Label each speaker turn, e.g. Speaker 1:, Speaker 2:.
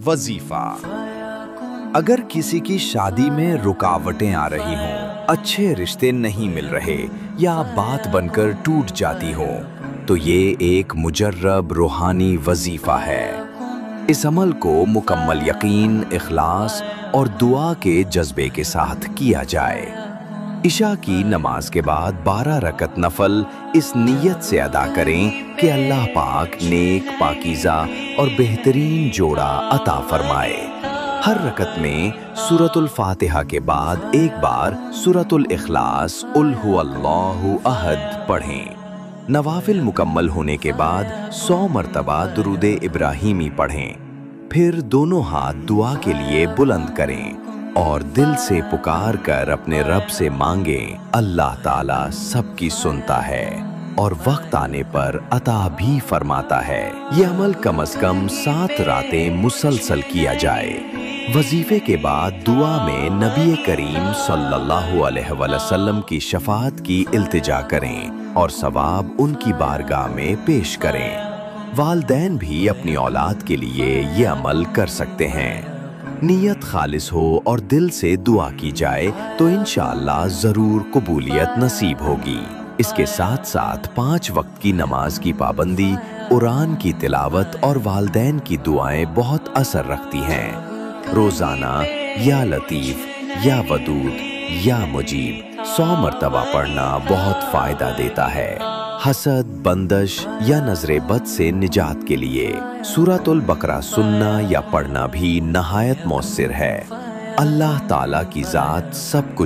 Speaker 1: वजीफा। अगर किसी की शादी में रुकावटें आ रही हों, अच्छे रिश्ते नहीं मिल रहे या बात बनकर टूट जाती हो, तो ये एक मुजर्रब रूहानी वजीफा है। इस अमल को मुकम्मल यकीन, इखलास और दुआ के जज्बे के साथ किया जाए। इशा की नमाज के बाद 12 रकत नफल इस नीयत से अदा करें कि अल्लाह पाक नेक, पाकीज़ा और बेहतरीन जोड़ा अता फरमाए। हर रकत में सूरतुल फातिहा के बाद एक बार सूरतुल इखलास कुल हुवल्लाहु अहद पढ़ें। नवाफिल मुकम्मल होने के बाद 100 मरतबा दुरूद इब्राहीमी पढ़ें। फिर दोनों हाथ दुआ के लिए बुलंद करें और दिल से पुकार कर अपने रब से मांगें। अल्लाह ताला सबकी सुनता है और वक्त आने पर अता भी फरमाता है। ये अमल कम से कम 7 रातें मुसलसल किया जाए। वजीफे के बाद दुआ में नबी करीम सल्लल्लाहु अलैहि वसल्लम की शफाअत की इल्तिजा करें और सवाब उनकी बारगाह में पेश करें। वालिदैन भी अपनी औलाद के लिए ये अमल कर सकते हैं। नीयत खालिस हो और दिल से दुआ की जाए तो इंशाअल्लाह जरूर कबूलियत नसीब होगी। इसके साथ साथ 5 वक्त की नमाज की पाबंदी, कुरान की तिलावत और वालिदैन की दुआएं बहुत असर रखती हैं। रोजाना या लतीफ, या वदूद, या मुजीब 100 मरतबा पढ़ना बहुत फायदा देता है। हसद, बंदश या नजरे बद से निजात के लिए सूरतुल बकरा सुनना या पढ़ना भी नहायत मौसर है। अल्लाह ताला की जात सब कुछ